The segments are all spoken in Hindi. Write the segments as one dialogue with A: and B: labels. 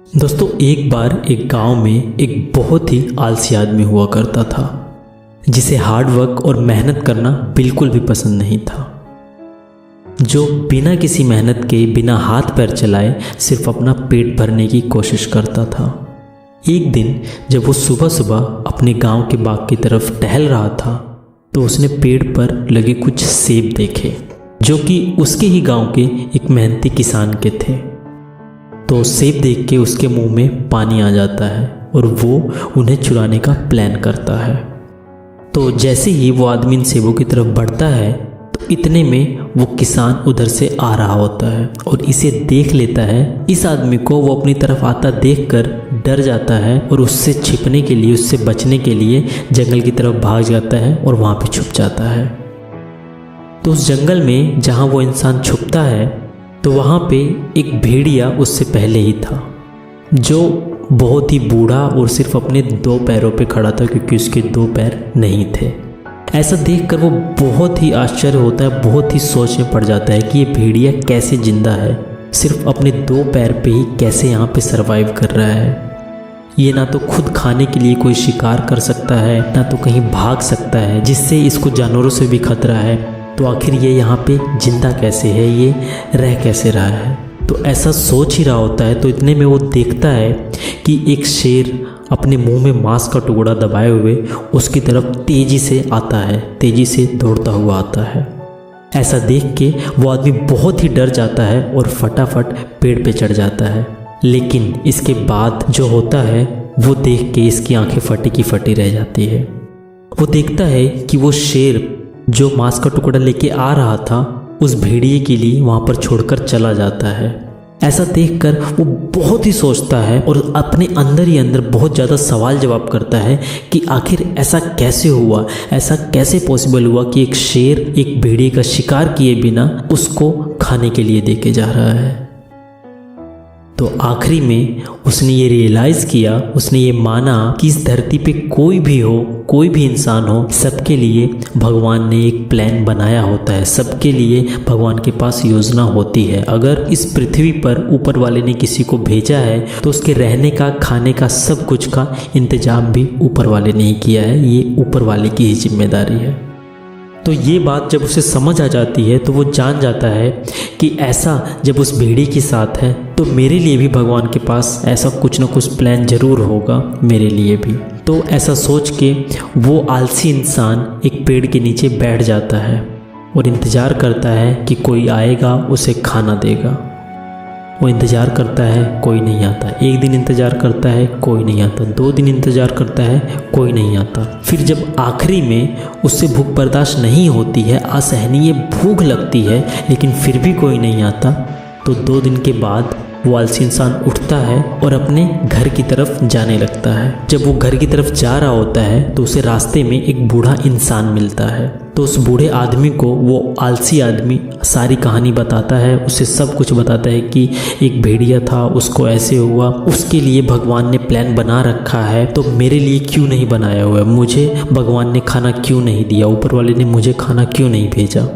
A: दोस्तों, एक बार एक गांव में एक बहुत ही आलसी आदमी हुआ करता था जिसे हार्ड वर्क और मेहनत करना बिल्कुल भी पसंद नहीं था। जो बिना किसी मेहनत के, बिना हाथ पैर चलाए सिर्फ अपना पेट भरने की कोशिश करता था। एक दिन जब वो सुबह सुबह अपने गांव के बाग की तरफ टहल रहा था तो उसने पेड़ पर लगे कुछ सेब देखे जो कि उसके ही गांव के एक मेहनती किसान के थे। तो सेब देख के उसके मुंह में पानी आ जाता है और वो उन्हें चुराने का प्लान करता है। तो जैसे ही वो आदमी इन सेबों की तरफ बढ़ता है तो इतने में वो किसान उधर से आ रहा होता है और इसे देख लेता है। इस आदमी को वो अपनी तरफ आता देखकर डर जाता है और उससे छिपने के लिए, उससे बचने के लिए जंगल की तरफ भाग जाता है और वहाँ पे छुप जाता है। तो उस जंगल में जहाँ वो इंसान छुपता है तो वहाँ पे एक भेड़िया उससे पहले ही था जो बहुत ही बूढ़ा और सिर्फ अपने 2 पैरों पे खड़ा था क्योंकि उसके 2 पैर नहीं थे। ऐसा देखकर वो बहुत ही आश्चर्य होता है, बहुत ही सोच में पड़ जाता है कि ये भेड़िया कैसे जिंदा है, सिर्फ अपने 2 पैर पे ही कैसे यहाँ पे सरवाइव कर रहा है। ये ना तो खुद खाने के लिए कोई शिकार कर सकता है, ना तो कहीं भाग सकता है जिससे इसको जानवरों से भी खतरा है। तो आखिर ये यहाँ पे जिंदा कैसे है, ये रह कैसे रहा है। तो ऐसा सोच ही रहा होता है तो इतने में वो देखता है कि एक शेर अपने मुंह में मांस का टुकड़ा दबाए हुए उसकी तरफ तेजी से आता है, तेजी से दौड़ता हुआ आता है। ऐसा देख के वो आदमी बहुत ही डर जाता है और फटाफट पेड़ पे चढ़ जाता है। लेकिन इसके बाद जो होता है वो देख के इसकी आंखें फटी की फटी रह जाती है। वो देखता है कि वो शेर जो मांस का टुकड़ा लेके आ रहा था उस भेड़िए के लिए वहाँ पर छोड़कर चला जाता है। ऐसा देखकर वो बहुत ही सोचता है और अपने अंदर ही अंदर बहुत ज़्यादा सवाल जवाब करता है कि आखिर ऐसा कैसे हुआ, ऐसा कैसे पॉसिबल हुआ कि एक शेर एक भेड़िए का शिकार किए बिना उसको खाने के लिए देके जा रहा है। तो आखिरी में उसने ये रियलाइज़ किया, उसने ये माना कि इस धरती पे कोई भी हो, कोई भी इंसान हो, सबके लिए भगवान ने एक प्लान बनाया होता है, सबके लिए भगवान के पास योजना होती है। अगर इस पृथ्वी पर ऊपर वाले ने किसी को भेजा है तो उसके रहने का, खाने का, सब कुछ का इंतजाम भी ऊपर वाले ने ही किया है। ये ऊपर वाले की ही जिम्मेदारी है। तो ये बात जब उसे समझ आ जाती है तो वो जान जाता है कि ऐसा जब उस भेड़िए के साथ है तो मेरे लिए भी भगवान के पास ऐसा कुछ ना कुछ प्लान ज़रूर होगा, मेरे लिए भी। तो ऐसा सोच के वो आलसी इंसान एक पेड़ के नीचे बैठ जाता है और इंतज़ार करता है कि कोई आएगा उसे खाना देगा। वो इंतज़ार करता है, कोई नहीं आता। 1 दिन इंतज़ार करता है, कोई नहीं आता। 2 दिन इंतज़ार करता है, कोई नहीं आता। फिर जब आखिरी में उससे भूख बर्दाश्त नहीं होती है, असहनीय भूख लगती है, लेकिन फिर भी कोई नहीं आता, तो 2 दिन के बाद वो आलसी इंसान उठता है और अपने घर की तरफ जाने लगता है। जब वो घर की तरफ जा रहा होता है तो उसे रास्ते में एक बूढ़ा इंसान मिलता है। तो उस बूढ़े आदमी को वो आलसी आदमी सारी कहानी बताता है, उसे सब कुछ बताता है कि एक भेड़िया था, उसको ऐसे हुआ, उसके लिए भगवान ने प्लान बना रखा है, तो मेरे लिए क्यों नहीं बनाया हुआ है, मुझे भगवान ने खाना क्यों नहीं दिया, ऊपर वाले ने मुझे खाना क्यों नहीं भेजा।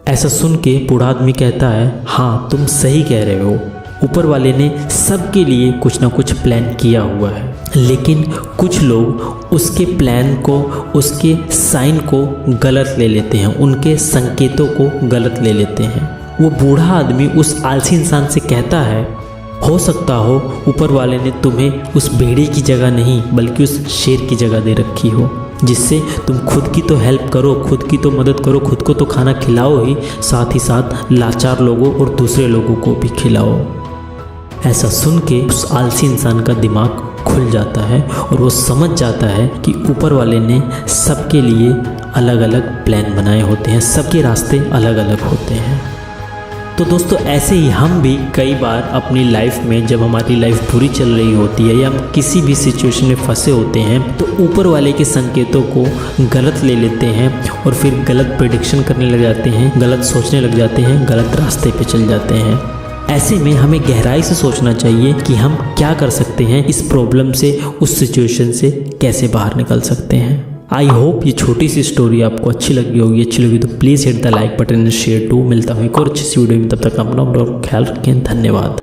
A: ऐसा सुन के बूढ़ा आदमी कहता है, हाँ तुम सही कह रहे हो, ऊपर वाले ने सबके लिए कुछ ना कुछ प्लान किया हुआ है, लेकिन कुछ लोग उसके प्लान को, उसके साइन को गलत ले लेते हैं, उनके संकेतों को गलत ले लेते हैं। वो बूढ़ा आदमी उस आलसी इंसान से कहता है, हो सकता हो ऊपर वाले ने तुम्हें उस भेड़िए की जगह नहीं बल्कि उस शेर की जगह दे रखी हो, जिससे तुम खुद की तो हेल्प करो, खुद की तो मदद करो, खुद को तो खाना खिलाओ ही साथ लाचार लोगों और दूसरे लोगों को भी खिलाओ। ऐसा सुन के उस आलसी इंसान का दिमाग खुल जाता है और वो समझ जाता है कि ऊपर वाले ने सबके लिए अलग अलग प्लान बनाए होते हैं, सबके रास्ते अलग अलग होते हैं। तो दोस्तों, ऐसे ही हम भी कई बार अपनी लाइफ में, जब हमारी लाइफ बुरी चल रही होती है या हम किसी भी सिचुएशन में फंसे होते हैं, तो ऊपर वाले के संकेतों को गलत ले लेते हैं और फिर गलत प्रेडिक्शन करने लग जाते हैं, गलत सोचने लग जाते हैं, गलत रास्ते पे चल जाते हैं। ऐसे में हमें गहराई से सोचना चाहिए कि हम क्या कर सकते हैं, इस प्रॉब्लम से, उस सिचुएशन से कैसे बाहर निकल सकते हैं। आई होप ये छोटी सी स्टोरी आपको अच्छी लगी होगी। अच्छी लगी तो please hit the like button and share too. मिलता हूँ एक और अच्छी सी वीडियो में, तब तक अपना ख्याल रखें। धन्यवाद।